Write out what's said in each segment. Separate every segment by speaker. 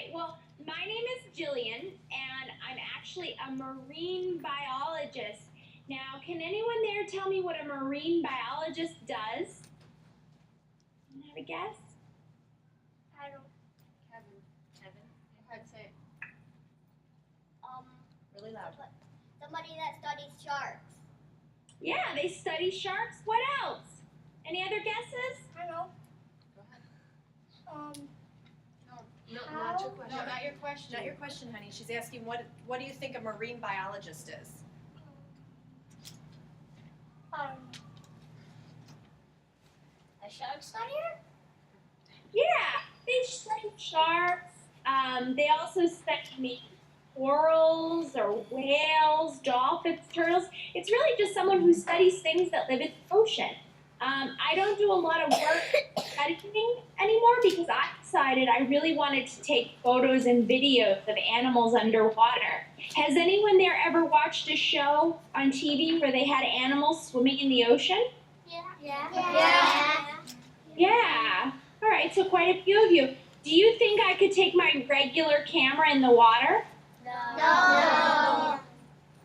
Speaker 1: right, well, my name is Jillian, and I'm actually a marine biologist. Now, can anyone there tell me what a marine biologist does? Anyone have a guess?
Speaker 2: I don't.
Speaker 3: Kevin? I'd say really loud.
Speaker 2: Somebody that studies sharks.
Speaker 1: Yeah, they study sharks. What else? Any other guesses?
Speaker 2: I know.
Speaker 3: Go ahead.
Speaker 4: No, not your question.
Speaker 3: No, not your question.
Speaker 4: Not your question, honey. She's asking what do you think a marine biologist is?
Speaker 2: A shark studier?
Speaker 1: Yeah, they study sharks. They also study maybe corals or whales, dolphins, turtles. It's really just someone who studies things that live in the ocean. I don't do a lot of work studying anymore because I decided I really wanted to take photos and videos of animals underwater. Has anyone there ever watched a show on TV where they had animals swimming in the ocean?
Speaker 2: Yeah.
Speaker 1: Yeah. All right, so quite a few of you. Do you think I could take my regular camera in the water?
Speaker 2: No.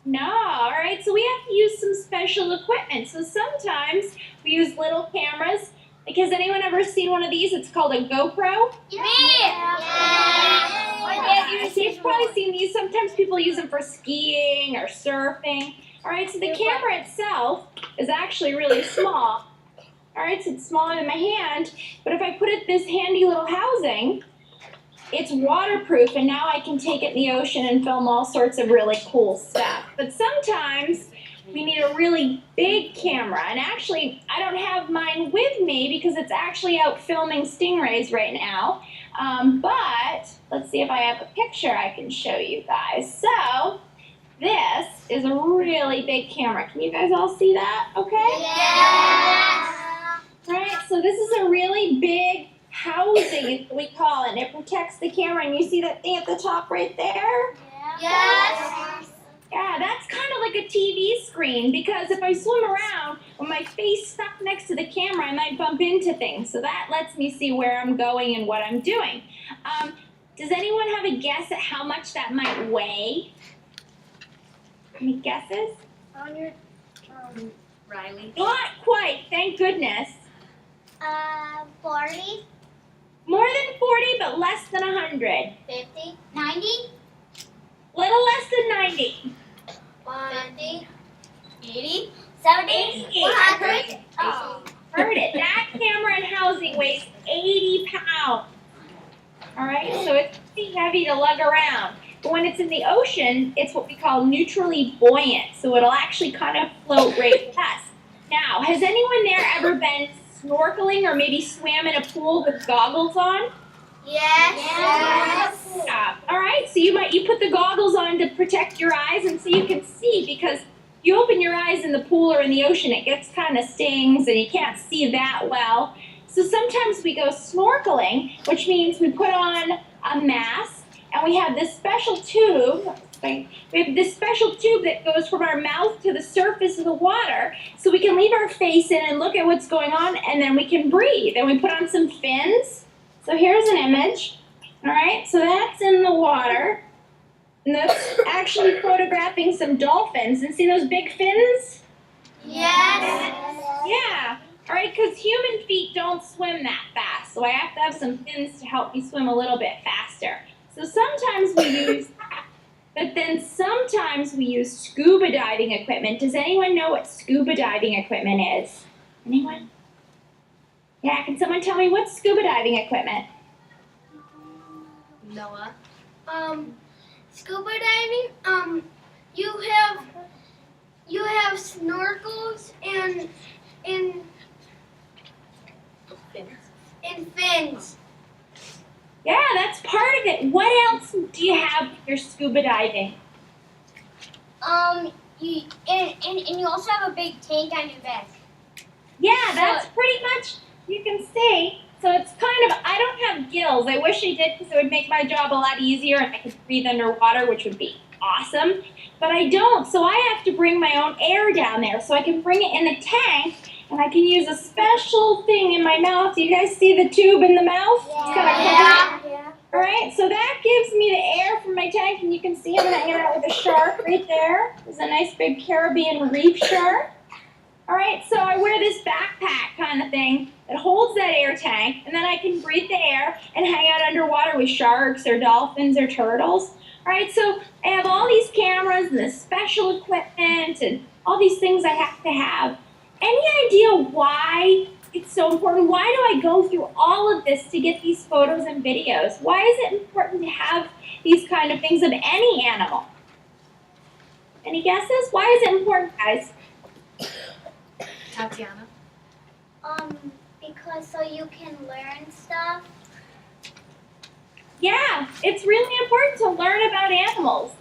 Speaker 1: No, all right, so we have to use some special equipment. So sometimes we use little cameras. Like, has anyone ever seen one of these? It's called a GoPro.
Speaker 2: Yeah.
Speaker 1: You've probably seen these. Sometimes people use them for skiing or surfing. All right, so the camera itself is actually really small. All right, so it's smaller than my hand. But if I put it this handy little housing, it's waterproof, and now I can take it in the ocean and film all sorts of really cool stuff. But sometimes we need a really big camera, and actually I don't have mine with me because it's actually out filming stingrays right now. But let's see if I have a picture I can show you guys. So this is a really big camera. Can you guys all see that? Okay?
Speaker 2: Yeah.
Speaker 1: All right, so this is a really big housing, we call it, and it protects the camera. And you see that thing at the top right there?
Speaker 2: Yes.
Speaker 1: Yeah, that's kind of like a TV screen, because if I swim around with my face stuck next to the camera, I might bump into things. So that lets me see where I'm going and what I'm doing. Does anyone have a guess at how much that might weigh? Any guesses?
Speaker 2: On your
Speaker 3: Riley?
Speaker 1: Not quite, thank goodness.
Speaker 2: 40,
Speaker 1: More than 40, but less than 100.
Speaker 2: 50, 90,
Speaker 1: Little less than 90.
Speaker 2: 50, 80, 70,
Speaker 1: 80.
Speaker 2: 100.
Speaker 1: Oh, heard it. That camera and housing weighs 80 pounds. All right, so it's pretty heavy to lug around. But when it's in the ocean, it's what we call neutrally buoyant. So it'll actually kind of float right with us. Now, has anyone there ever been snorkeling or maybe swam in a pool with goggles on?
Speaker 2: Yes.
Speaker 1: All right, so you put the goggles on to protect your eyes and so you can see, because you open your eyes in the pool or in the ocean, it gets kind of stings and you can't see that well. So sometimes we go snorkeling, which means we put on a mask and we have this special tube. We have this special tube that goes from our mouth to the surface of the water, so we can leave our face in and look at what's going on, and then we can breathe. And we put on some fins. So here's an image. All right, so that's in the water. And that's actually photographing some dolphins. And see those big fins?
Speaker 2: Yes.
Speaker 1: Yeah. All right, because human feet don't swim that fast, so I have to have some fins to help me swim a little bit faster. So sometimes we use that, but then sometimes we use scuba diving equipment. Does anyone know what scuba diving equipment is? Anyone? Yeah, can someone tell me what's scuba diving equipment?
Speaker 3: Noah?
Speaker 2: Scuba diving, you have snorkels and fins.
Speaker 1: Yeah, that's part of it. What else do you have with your scuba diving?
Speaker 2: And you also have a big tank on your back.
Speaker 1: Yeah, that's pretty much, you can see. So it's kind of, I don't have gills. I wish I did, because it would make my job a lot easier and I could breathe underwater, which would be awesome. But I don't, so I have to bring my own air down there. So I can bring it in the tank, and I can use a special thing in my mouth. Do you guys see the tube in the mouth? It's kind of cool. All right, so that gives me the air from my tank, and you can see I'm hanging out with a shark right there. There's a nice big Caribbean reef shark. All right, so I wear this backpack kind of thing that holds that air tank, and then I can breathe the air and hang out underwater with sharks or dolphins or turtles. All right, so I have all these cameras and this special equipment and all these things I have to have. Any idea why it's so important? Why do I go through all of this to get these photos and videos? Why is it important to have these kind of things of any animal? Any guesses? Why is it important, guys?
Speaker 4: Tatiana?
Speaker 2: Because so you can learn stuff.
Speaker 1: Yeah, it's really important to learn about animals.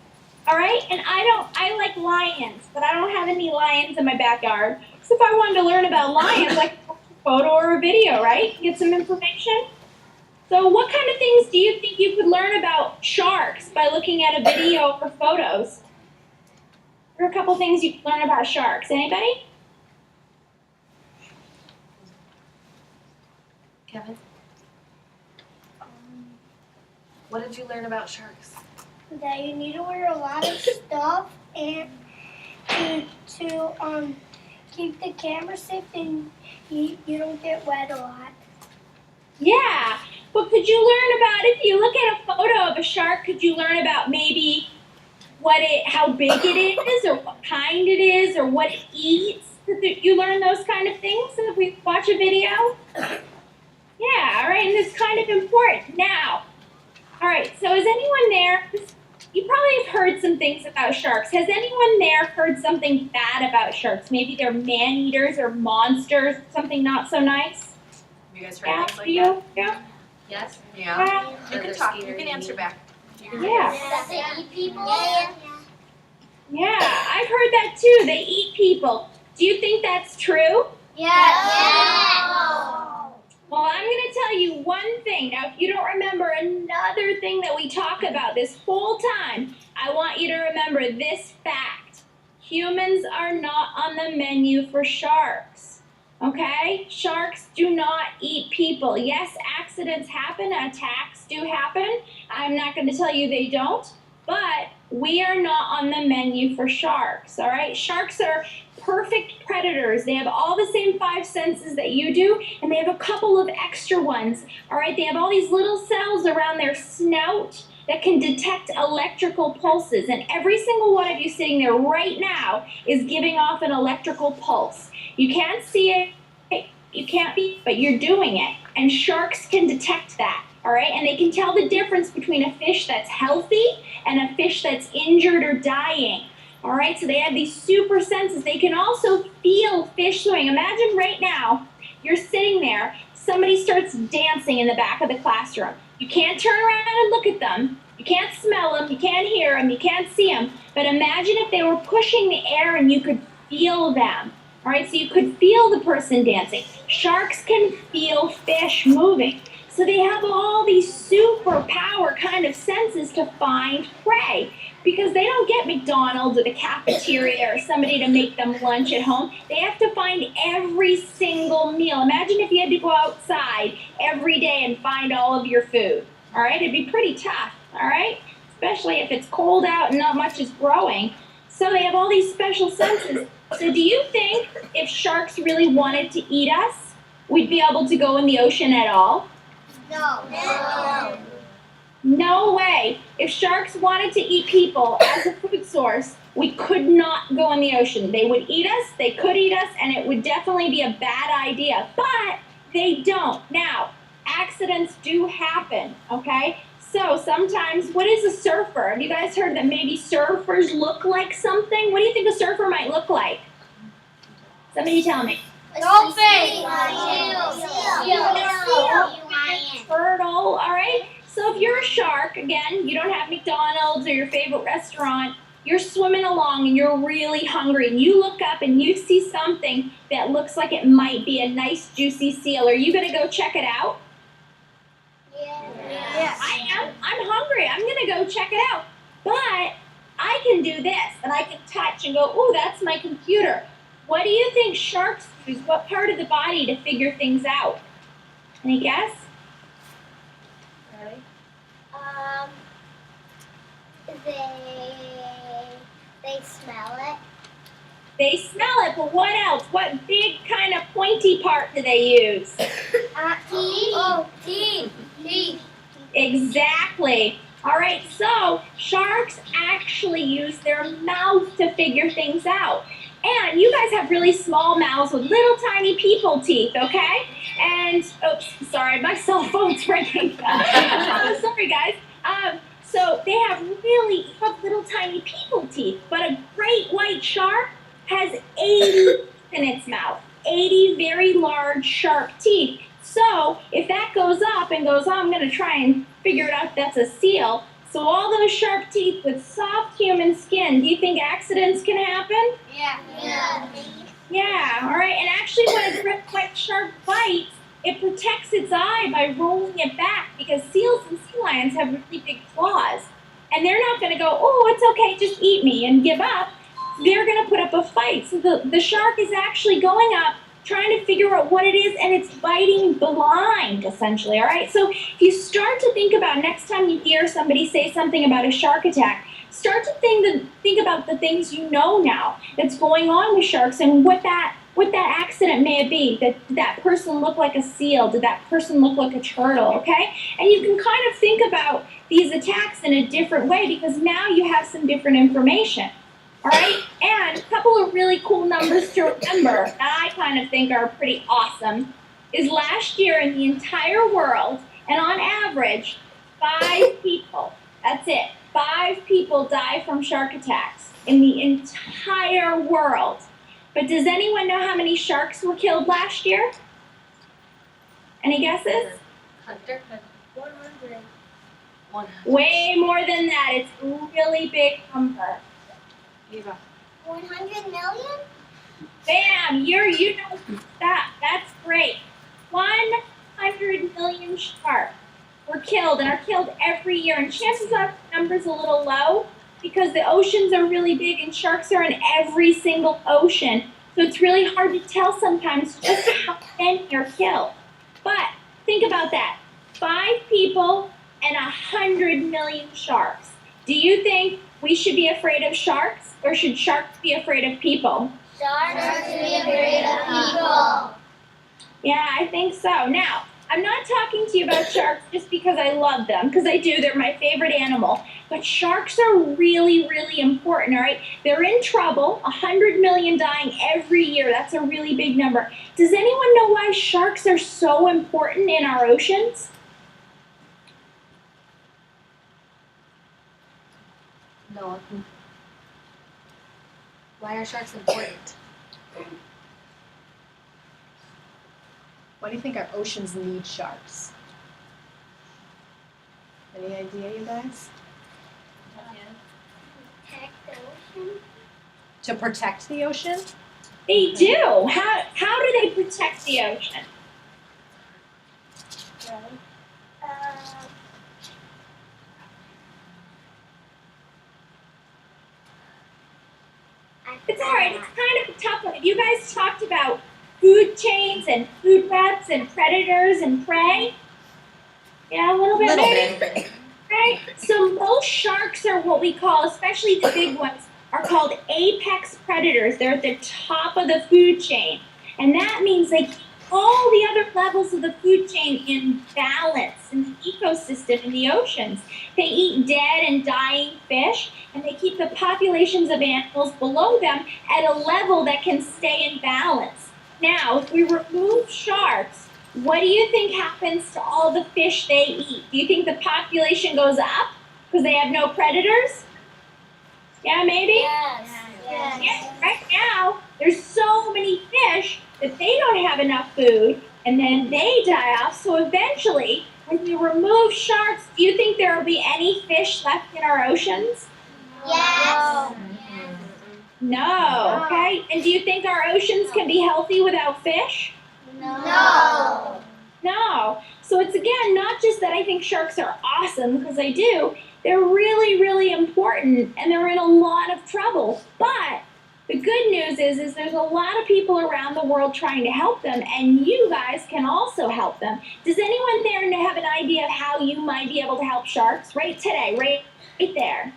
Speaker 1: All right, and I like lions, but I don't have any lions in my backyard. So if I wanted to learn about lions, I could watch a photo or a video, right? Get some information. So what kind of things do you think you could learn about sharks by looking at a video or photos? There are a couple things you can learn about sharks. Anybody?
Speaker 4: Kevin? What did you learn about sharks?
Speaker 2: That you need to wear a lot of stuff and to keep the camera safe and you don't get wet a lot.
Speaker 1: Yeah, but could you learn about, if you look at a photo of a shark, could you learn about maybe how big it is, or what kind it is, or what it eats? Could you learn those kind of things if we watch a video? Yeah, all right, and it's kind of important. Now, all right, so is anyone there? You probably have heard some things about sharks. Has anyone there heard something bad about sharks? Maybe they're man-eaters or monsters, something not so nice?
Speaker 4: Have you guys heard
Speaker 1: Yeah,
Speaker 4: things like
Speaker 1: you?
Speaker 4: that?
Speaker 1: Yeah?
Speaker 4: Yes?
Speaker 1: Yeah.
Speaker 4: You can talk. You can answer back.
Speaker 1: Yeah.
Speaker 2: Does it eat people?
Speaker 1: Yeah, I've heard that too. They eat people. Do you think that's true?
Speaker 2: Yeah.
Speaker 1: Well, I'm going to tell you one thing. Now, if you don't remember another thing that we talk about this whole time, I want you to remember this fact. Humans are not on the menu for sharks, okay? Sharks do not eat people. Yes, accidents happen, attacks do happen. I'm not going to tell you they don't, but we are not on the menu for sharks, all right? Sharks are perfect predators. They have all the same 5 senses that you do, and they have a couple of extra ones, all right? They have all these little cells around their snout that can detect electrical pulses, and every single one of you sitting there right now is giving off an electrical pulse. You can't see it, you can't be, but you're doing it, and sharks can detect that, all right? And they can tell the difference between a fish that's healthy and a fish that's injured or dying. All right, so they have these super senses. They can also feel fish swimming. Imagine right now, you're sitting there, somebody starts dancing in the back of the classroom. You can't turn around and look at them. You can't smell them, you can't hear them, you can't see them. But imagine if they were pushing the air and you could feel them. All right, so you could feel the person dancing. Sharks can feel fish moving. So they have all these superpower kind of senses to find prey, because they don't get McDonald's or the cafeteria or somebody to make them lunch at home. They have to find every single meal. Imagine if you had to go outside every day and find all of your food. All right, it'd be pretty tough, all right? Especially if it's cold out and not much is growing. So they have all these special senses. So do you think if sharks really wanted to eat us, we'd be able to go in the ocean at all?
Speaker 2: No.
Speaker 1: No way. If sharks wanted to eat people as a food source, we could not go in the ocean. They would eat us, they could eat us, and it would definitely be a bad idea. But they don't. Now, accidents do happen, okay? So sometimes, what is a surfer? Have you guys heard that maybe surfers look like something? What do you think a surfer might look like? Somebody tell me.
Speaker 2: Dolphin.
Speaker 1: Turtle, all right? So if you're a shark, again, you don't have McDonald's or your favorite restaurant, you're swimming along and you're really hungry and you look up and you see something that looks like it might be a nice juicy seal. Are you going to go check it out?
Speaker 2: Yes.
Speaker 1: I am. I'm hungry. I'm going to go check it out. But I can do this and I can touch and go, oh, that's my computer. What do you think sharks use? What part of the body to figure things out? Any guess?
Speaker 4: Ready?
Speaker 1: They smell it, but what else? What big kind of pointy part do they use?
Speaker 2: Teeth. Oh, teeth. Teeth.
Speaker 1: Exactly. All right, so sharks actually use their mouth to figure things out. And you guys have really small mouths with little tiny people teeth, okay? And, oops, sorry, my cell phone's ringing. Sorry, guys. So they have little tiny people teeth, but a great white shark has 80 in its mouth, 80 very large sharp teeth. So if that goes up and goes, oh, I'm going to try and figure it out that's a seal. So all those sharp teeth with soft human skin, do you think accidents can happen?
Speaker 2: Yeah. Yeah.
Speaker 1: Yeah, all right. And actually when a great white shark bites, it protects its eye by rolling it back because seals and sea lions have really big claws. And they're not going to go, oh, it's okay, just eat me and give up. They're going to put up a fight. So the shark is actually going up, trying to figure out what it is, and it's biting blind, essentially, all right? So if you start to think about next time you hear somebody say something about a shark attack, start to think about the things you know now that's going on with sharks and what that accident may be. Did that person look like a seal? Did that person look like a turtle, okay? And you can kind of think about these attacks in a different way because now you have some different information. All right, and a couple of really cool numbers to remember that I kind of think are pretty awesome is last year in the entire world, and on average, 5 people, that's it, 5 people die from shark attacks in the entire world. But does anyone know how many sharks were killed last year? Any guesses?
Speaker 3: 100.
Speaker 2: 100.
Speaker 1: Way more than that. It's a really big number.
Speaker 2: 100 million?
Speaker 1: Bam! You know that. That's great. 100 million sharks were killed and are killed every year. And chances are the number's a little low because the oceans are really big and sharks are in every single ocean. So it's really hard to tell sometimes just how many are killed. But think about that. 5 people and 100 million sharks. Do you think we should be afraid of sharks or should sharks be afraid of people?
Speaker 2: Sharks should be afraid of people.
Speaker 1: Yeah, I think so. Now, I'm not talking to you about sharks just because I love them, because I do. They're my favorite animal. But sharks are really, really important, all right? They're in trouble. 100 million dying every year. That's a really big number. Does anyone know why sharks are so important in our oceans?
Speaker 3: No. Why are sharks important?
Speaker 4: Why do you think our oceans need sharks? Any idea, you guys?
Speaker 2: Protect the ocean.
Speaker 4: To protect the ocean?
Speaker 1: They do. How do they protect the ocean? It's all right. It's kind of a tough one. Have you guys talked about food chains and food webs and predators and prey? Yeah, a little bit maybe? Right? So most sharks are what we call, especially the big ones, are called apex predators. They're at the top of the food chain. And that means they keep all the other levels of the food chain in balance in the ecosystem in the oceans. They eat dead and dying fish, and they keep the populations of animals below them at a level that can stay in balance. Now, if we remove sharks, what do you think happens to all the fish they eat? Do you think the population goes up because they have no predators? Yeah, maybe?
Speaker 2: Yes.
Speaker 1: Yeah, right now, there's so many fish that they don't have enough food, and then they die off. So eventually, when we remove sharks, do you think there will be any fish left in our oceans?
Speaker 2: Yes.
Speaker 1: No, okay? And do you think our oceans can be healthy without fish?
Speaker 2: No.
Speaker 1: No. So it's again, not just that I think sharks are awesome, because I do. They're really, really important, and they're in a lot of trouble. But the good news is there's a lot of people around the world trying to help them, and you guys can also help them. Does anyone there have an idea of how you might be able to help sharks right today, right there?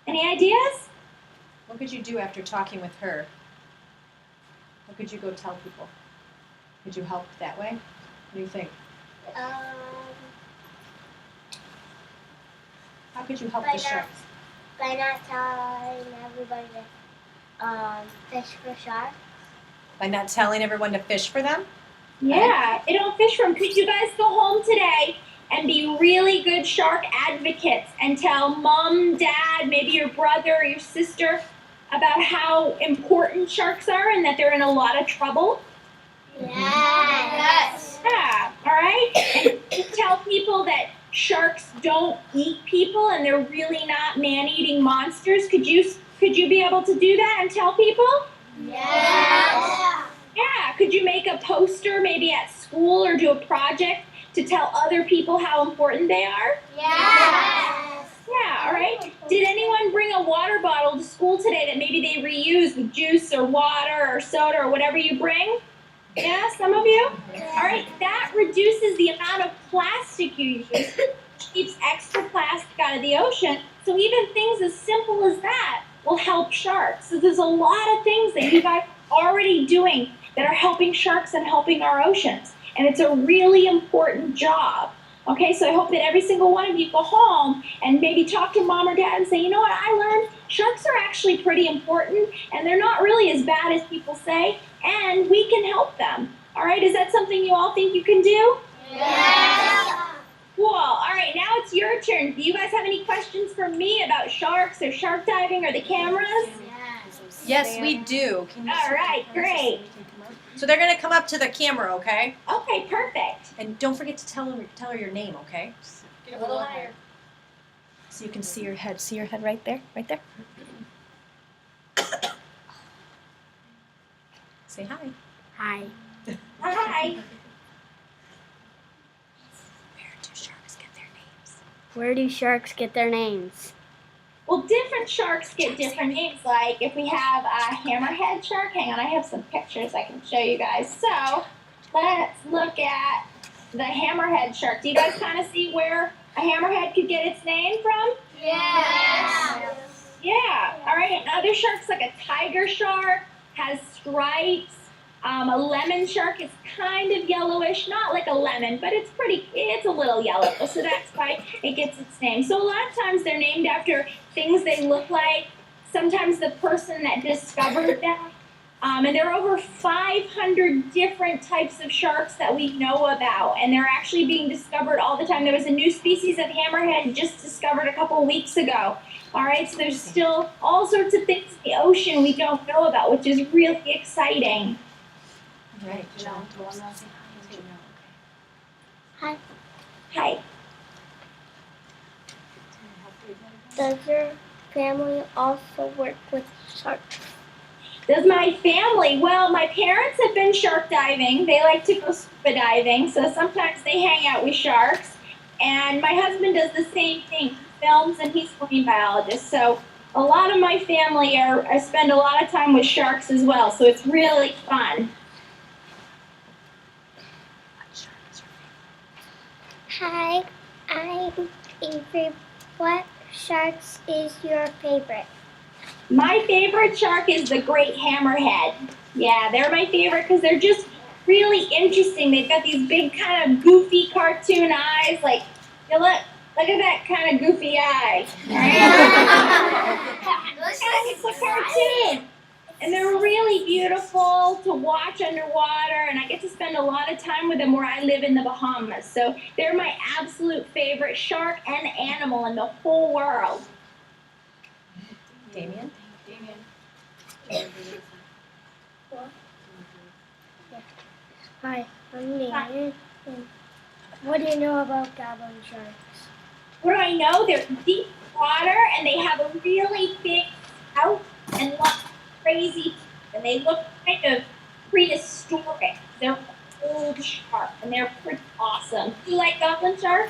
Speaker 1: Any ideas?
Speaker 4: What could you do after talking with her? What could you go tell people? Could you help that way? What do you think? How could you help the sharks?
Speaker 2: By not telling everybody to fish for sharks.
Speaker 4: By not telling everyone to fish for them?
Speaker 1: Yeah, they don't fish for them. Could you guys go home today and be really good shark advocates and tell mom, dad, maybe your brother or your sister about how important sharks are and that they're in a lot of trouble?
Speaker 2: Yes.
Speaker 1: Yeah, all right? And tell people that sharks don't eat people and they're really not man-eating monsters. Could you be able to do that and tell people?
Speaker 2: Yes.
Speaker 1: Yeah, could you make a poster maybe at school or do a project to tell other people how important they are?
Speaker 2: Yes.
Speaker 1: Yeah, all right. Did anyone bring a water bottle to school today that maybe they reuse with juice or water or soda or whatever you bring? Yeah, some of you? All right, that reduces the amount of plastic you use, which keeps extra plastic out of the ocean. So even things as simple as that will help sharks. So there's a lot of things that you guys are already doing that are helping sharks and helping our oceans. And it's a really important job. Okay, so I hope that every single one of you go home and maybe talk to mom or dad and say, you know what, I learned sharks are actually pretty important and they're not really as bad as people say, and we can help them. All right, is that something you all think you can do?
Speaker 2: Yes.
Speaker 1: Cool. All right, now it's your turn. Do you guys have any questions for me about sharks or shark diving or the cameras?
Speaker 4: Yes, we do. Can you
Speaker 1: All right, great.
Speaker 4: So they're gonna come up to the camera, okay?
Speaker 1: Okay, perfect.
Speaker 4: And don't forget to tell her your name, okay?
Speaker 3: Get a little higher.
Speaker 4: So you can see your head. See your head right there? Right there? Say hi.
Speaker 2: Hi.
Speaker 1: Hi.
Speaker 4: Where do sharks get their names?
Speaker 2: Where do sharks get their names?
Speaker 1: Well, different sharks get different names. Like if we have a hammerhead shark, hang on, I have some pictures I can show you guys. So let's look at the hammerhead shark. Do you guys kind of see where a hammerhead could get its name from?
Speaker 2: Yes.
Speaker 1: Yeah. All right. Another shark's like a tiger shark, has stripes. A lemon shark is kind of yellowish, not like a lemon, but it's a little yellow, so that's why it gets its name. So a lot of times they're named after things they look like, sometimes the person that discovered them. And there are over 500 different types of sharks that we know about, and they're actually being discovered all the time. There was a new species of hammerhead just discovered a couple weeks ago. All right, so there's still all sorts of things in the ocean we don't know about, which is really exciting.
Speaker 4: Right, John.
Speaker 2: Hi.
Speaker 1: Hi.
Speaker 2: Does your family also work with sharks?
Speaker 1: Does my family? Well, my parents have been shark diving. They like to go scuba diving, so sometimes they hang out with sharks. And my husband does the same thing. He films and he's a marine biologist. So a lot of my family I spend a lot of time with sharks as well. So it's really fun.
Speaker 2: Hi, I'm Avery. What sharks is your favorite?
Speaker 1: My favorite shark is the great hammerhead. Yeah, they're my favorite because they're just really interesting. They've got these big kind of goofy cartoon eyes. Like, you look at that kind of goofy eye. It's a cartoon. And they're really beautiful to watch underwater, and I get to spend a lot of time with them where I live in the Bahamas. So they're my absolute favorite shark and animal in the whole world.
Speaker 4: Damien?
Speaker 2: Hi, I'm Damien. What do you know about goblin sharks?
Speaker 1: What do I know? They're deep water, and they have a really big snout and lots of crazy teeth, and they look kind of prehistoric. They're old shark, and they're pretty awesome. Do you like goblin shark?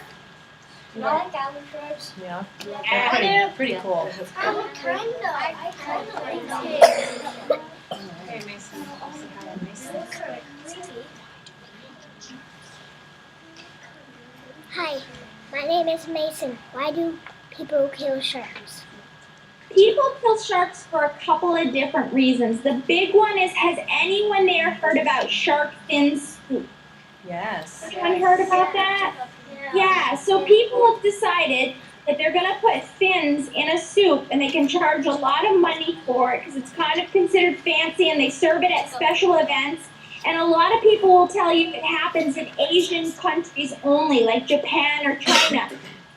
Speaker 2: I like goblin sharks.
Speaker 4: Yeah.
Speaker 1: Yeah.
Speaker 4: They're pretty cool.
Speaker 2: I kind of like it.
Speaker 4: Hey, Mason. Also hi, Mason.
Speaker 2: Hi, my name is Mason. Why do people kill sharks?
Speaker 1: People kill sharks for a couple of different reasons. The big one is, has anyone there heard about shark fin soup?
Speaker 4: Yes.
Speaker 1: Anyone heard about that? Yeah, so people have decided that they're going to put fins in a soup and they can charge a lot of money for it because it's kind of considered fancy and they serve it at special events. And a lot of people will tell you it happens in Asian countries only, like Japan or China.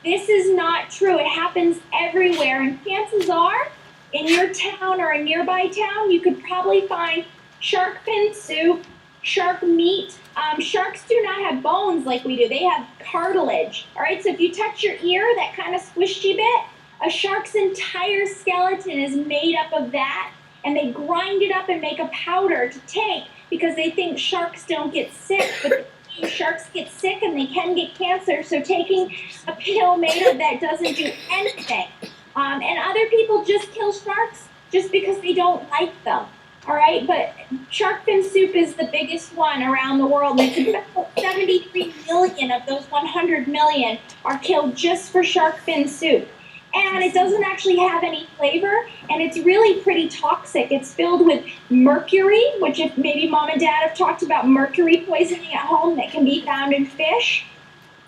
Speaker 1: This is not true. It happens everywhere. And chances are, in your town or a nearby town, you could probably find shark fin soup, shark meat. Sharks do not have bones like we do. They have cartilage. All right, so if you touch your ear, that kind of squishy bit, a shark's entire skeleton is made up of that. And they grind it up and make a powder to take because they think sharks don't get sick. But sharks get sick and they can get cancer. So taking a pill made of that doesn't do anything. And other people just kill sharks just because they don't like them. All right, but shark fin soup is the biggest one around the world. And it's about 73 million of those 100 million are killed just for shark fin soup. And it doesn't actually have any flavor, and it's really pretty toxic. It's filled with mercury, which if maybe mom and dad have talked about mercury poisoning at home that can be found in fish.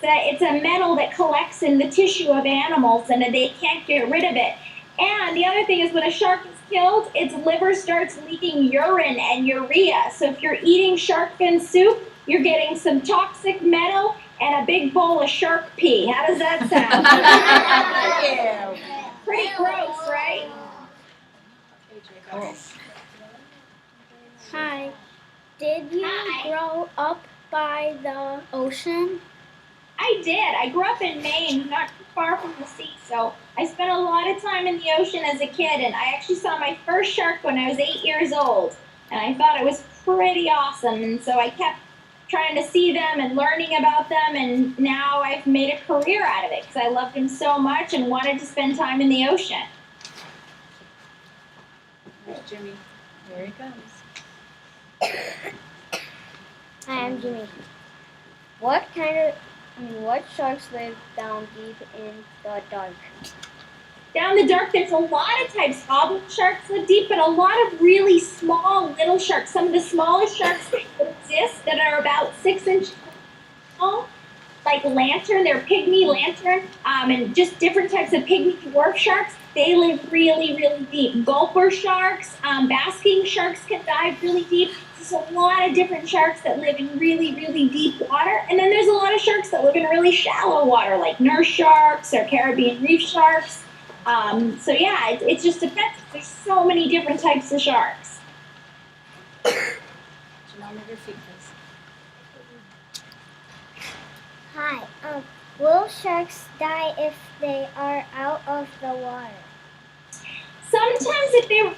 Speaker 1: It's a metal that collects in the tissue of animals, and they can't get rid of it. And the other thing is when a shark is killed, its liver starts leaking urine and urea. So if you're eating shark fin soup, you're getting some toxic metal and a big bowl of shark pee. How does that sound? Pretty gross, right?
Speaker 2: Hi. Did you grow up by the ocean?
Speaker 1: I did. I grew up in Maine, not too far from the sea, so I spent a lot of time in the ocean as a kid, and I actually saw my first shark when I was 8 years old, and I thought it was pretty awesome, and so I kept trying to see them and learning about them, and now I've made a career out of it because I loved them so much and wanted to spend time in the ocean.
Speaker 4: There's Jimmy. Here he comes.
Speaker 2: Hi, I'm Jimmy. What sharks live down deep in the dark?
Speaker 1: Down the dark, there's a lot of types. Goblin sharks live deep, but a lot of really small little sharks. Some of the smallest sharks that exist that are about 6 inches tall, like lantern, they're pygmy lantern, and just different types of pygmy dwarf sharks. They live really, really deep. Gulper sharks, basking sharks can dive really deep. There's a lot of different sharks that live in really, really deep water. And then there's a lot of sharks that live in really shallow water, like nurse sharks or Caribbean reef sharks. So yeah, it just depends. There's so many different types of sharks.
Speaker 4: Janelle, your feet, please.
Speaker 2: Hi. Will sharks die if they are out of the water?
Speaker 1: Sometimes if they're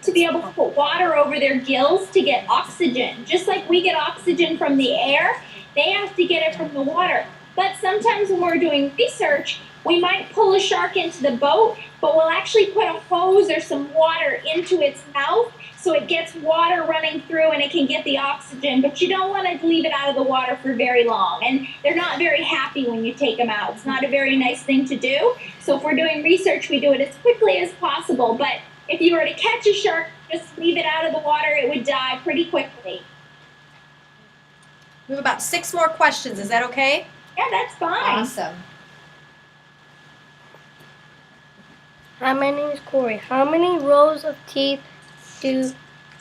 Speaker 1: to be able to put water over their gills to get oxygen. Just like we get oxygen from the air, they have to get it from the water. But sometimes when we're doing research, we might pull a shark into the boat, but we'll actually put a hose or some water into its mouth so it gets water running through and it can get the oxygen. But you don't want to leave it out of the water for very long. And they're not very happy when you take them out. It's not a very nice thing to do. So if we're doing research, we do it as quickly as possible. But if you were to catch a shark, just leave it out of the water, it would die pretty quickly.
Speaker 4: We have about 6 more questions. Is that okay?
Speaker 1: Yeah, that's fine.
Speaker 4: Awesome.
Speaker 2: Hi, my name is Corey. How many rows of teeth do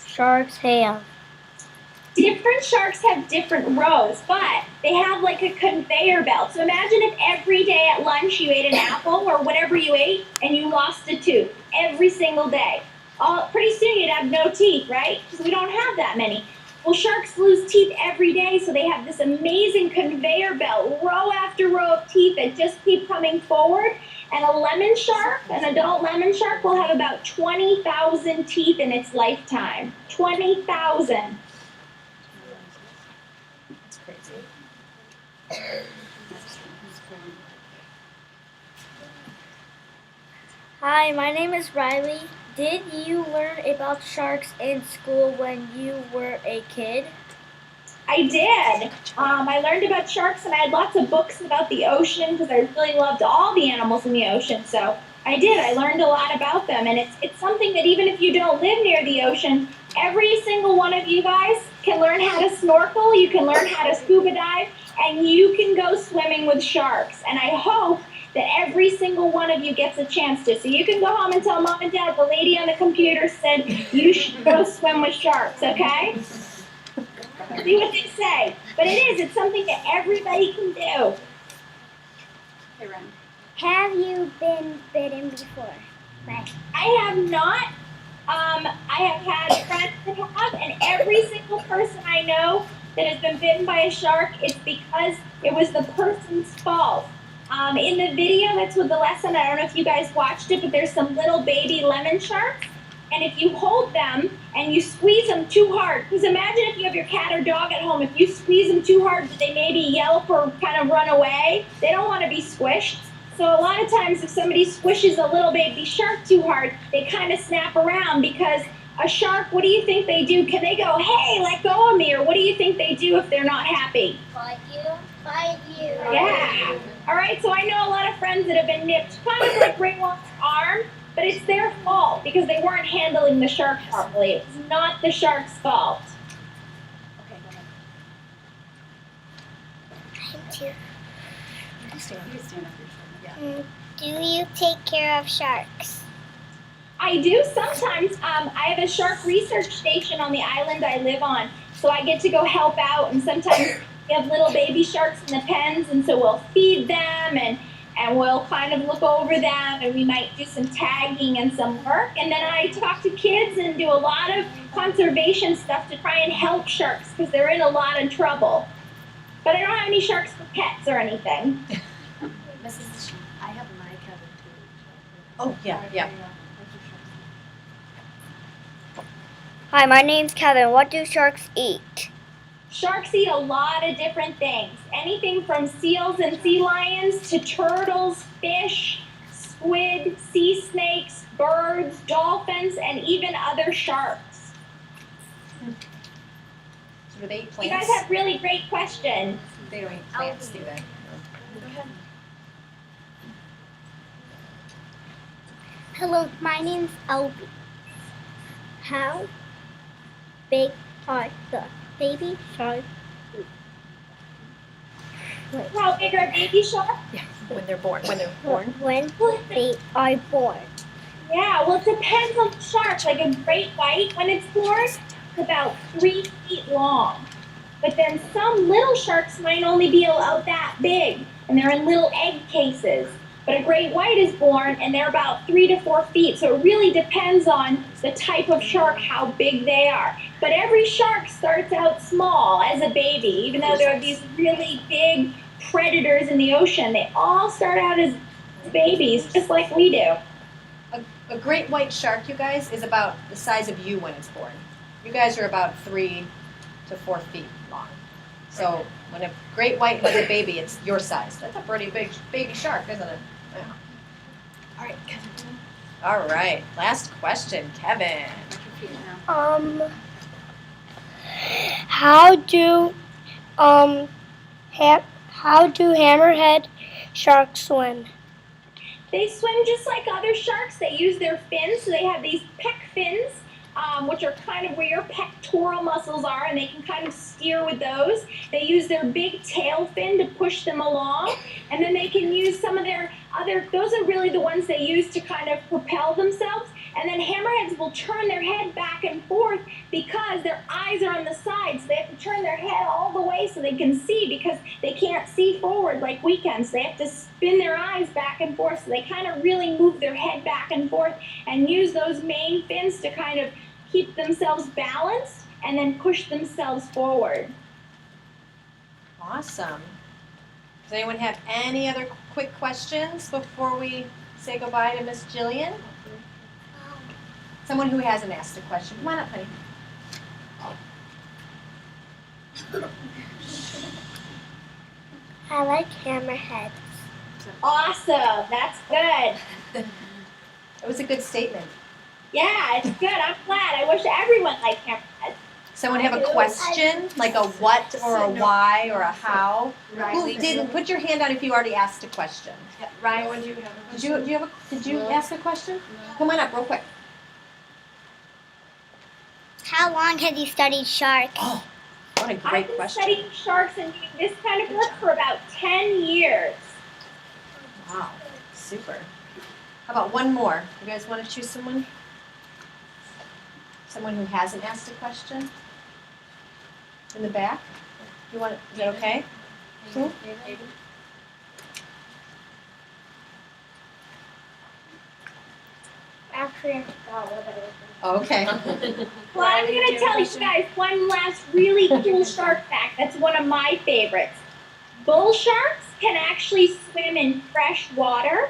Speaker 2: sharks have?
Speaker 1: Different sharks have different rows, but they have like a conveyor belt. So imagine if every day at lunch you ate an apple or whatever you ate and you lost a tooth every single day. Pretty soon you'd have no teeth, right? Because we don't have that many. Well, sharks lose teeth every day, so they have this amazing conveyor belt, row after row of teeth that just keep coming forward. And a lemon shark, an adult lemon shark, will have about 20,000 teeth in its lifetime. 20,000.
Speaker 4: That's crazy.
Speaker 2: Hi, my name is Riley. Did you learn about sharks in school when you were a kid?
Speaker 1: I did. I learned about sharks, and I had lots of books about the ocean because I really loved all the animals in the ocean. So I did. I learned a lot about them, and it's something that even if you don't live near the ocean, every single one of you guys can learn how to snorkel. You can learn how to scuba dive, and you can go swimming with sharks. And I hope that every single one of you gets a chance to. So you can go home and tell mom and dad the lady on the computer said you should go swim with sharks. Okay? See what they say. But it's something that everybody can do.
Speaker 3: Hey, Ren.
Speaker 2: Have you been bitten before? Right.
Speaker 1: I have not. I have had friends that have, and every single person I know that has been bitten by a shark, it's because it was the person's fault. In the video, that's what the lesson, I don't know if you guys watched it, but there's some little baby lemon sharks. And if you hold them and you squeeze them too hard, because imagine if you have your cat or dog at home, if you squeeze them too hard, they maybe yelp or kind of run away. They don't want to be squished. So a lot of times if somebody squishes a little baby shark too hard, they kind of snap around because a shark, what do you think they do? Can they go, hey, let go of me? Or what do you think they do if they're not happy?
Speaker 2: Bite you. Bite you.
Speaker 1: Yeah. All right, so I know a lot of friends that have been nipped kind of like Ringwalk's arm, but it's their fault because they weren't handling the shark properly. It's not the shark's fault.
Speaker 4: Okay, go ahead.
Speaker 2: Thank you.
Speaker 4: You can stand up. Yeah.
Speaker 2: Do you take care of sharks?
Speaker 1: I do sometimes. I have a shark research station on the island I live on, so I get to go help out, and sometimes we have little baby sharks in the pens, and so we'll feed them and we'll kind of look over them, and we might do some tagging and some work. And then I talk to kids and do a lot of conservation stuff to try and help sharks because they're in a lot of trouble. But I don't have any sharks for pets or anything.
Speaker 3: Mrs. I have my cabin too.
Speaker 4: Oh, yeah, yeah.
Speaker 2: Hi, my name's Kevin. What do sharks eat?
Speaker 1: Sharks eat a lot of different things. Anything from seals and sea lions to turtles, fish, squid, sea snakes, birds, dolphins, and even other sharks.
Speaker 4: So do they eat
Speaker 1: You
Speaker 4: plants?
Speaker 1: guys have really great questions.
Speaker 4: They don't eat plants, do they?
Speaker 3: Go ahead.
Speaker 2: Hello, my name's Elby. How big are the baby sharks?
Speaker 1: How big are baby sharks?
Speaker 4: Yeah, when they're born. When they're born.
Speaker 2: When they are born.
Speaker 1: Yeah, well, it depends on the shark. Like a great white, when it's born, it's about 3 feet long. But then some little sharks might only be about that big, and they're in little egg cases. But a great white is born, and they're about 3 to 4 feet. So it really depends on the type of shark, how big they are. But every shark starts out small as a baby, even though there are these really big predators in the ocean. They all start out as babies, just like we do.
Speaker 4: A great white shark, you guys, is about the size of you when it's born. You guys are about 3 to 4 feet long. So when a great white has a baby, it's your size. That's a pretty big baby shark, isn't it? Yeah.
Speaker 3: All right, Kevin.
Speaker 4: All right, last question, Kevin.
Speaker 3: Now.
Speaker 5: How do hammerhead sharks swim?
Speaker 1: They swim just like other sharks. They use their fins, so they have these pec fins, which are kind of where your pectoral muscles are, and they can kind of steer with those. They use their big tail fin to push them along, and then they can use some of their those are really the ones they use to kind of propel themselves. And then hammerheads will turn their head back and forth because their eyes are on the sides. So they have to turn their head all the way so they can see because they can't see forward like we can. So they have to spin their eyes back and forth. So they kind of really move their head back and forth and use those main fins to kind of keep themselves balanced and then push themselves forward.
Speaker 4: Awesome. Does anyone have any other quick questions before we say goodbye to Miss Jillian? Someone who hasn't asked a question. Come on up, honey.
Speaker 5: I like hammerheads.
Speaker 1: Awesome. That's good.
Speaker 4: It was a good statement.
Speaker 1: Yeah, it's good. I'm glad. I wish everyone liked hammerheads.
Speaker 4: Someone have a question, like a what or a why or a how? Who didn't? Put your hand down if you already asked a question.
Speaker 3: Ryan, what do you have?
Speaker 4: Did you ask a question? Come on up real quick.
Speaker 5: How long have you studied sharks?
Speaker 4: Oh, what a
Speaker 1: I've
Speaker 4: great
Speaker 1: been
Speaker 4: question.
Speaker 1: studying sharks and doing this kind of work for about 10 years.
Speaker 4: Wow, super. How about one more? You guys want to choose someone? Someone who hasn't asked a question? In the back? You want? Is that okay? Who?
Speaker 5: Actually, I forgot what it was.
Speaker 4: Okay.
Speaker 1: Well, I'm going to tell you guys one last really cool shark fact that's one of my favorites. Bull sharks can actually swim in fresh water.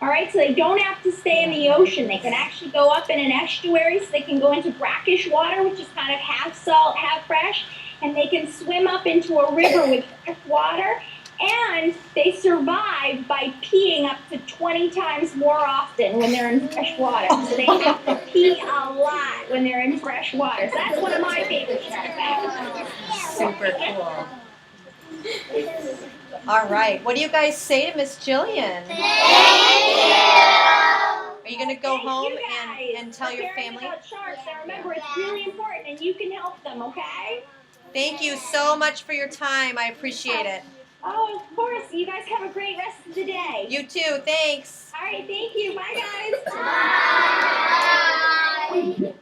Speaker 1: All right, so they don't have to stay in the ocean. They can actually go up in an estuary, so they can go into brackish water, which is kind of half salt, half fresh, and they can swim up into a river with fresh water. And they survive by peeing up to 20 times more often when they're in fresh water. So they have to pee a lot when they're in fresh water. So that's one of my favorite shark facts.
Speaker 4: Super cool. All right. What do you guys say to Miss Jillian? Are you going to go
Speaker 1: Thank
Speaker 4: home
Speaker 1: you guys
Speaker 4: and tell
Speaker 1: for
Speaker 4: your
Speaker 1: caring
Speaker 4: family?
Speaker 1: about sharks. And remember, it's really important, and you can help them, okay?
Speaker 4: Thank you so much for your time. I appreciate it.
Speaker 1: Oh, of course. You guys have a great rest of the day.
Speaker 4: You too. Thanks.
Speaker 1: All right, thank you. Bye, guys.
Speaker 5: Bye.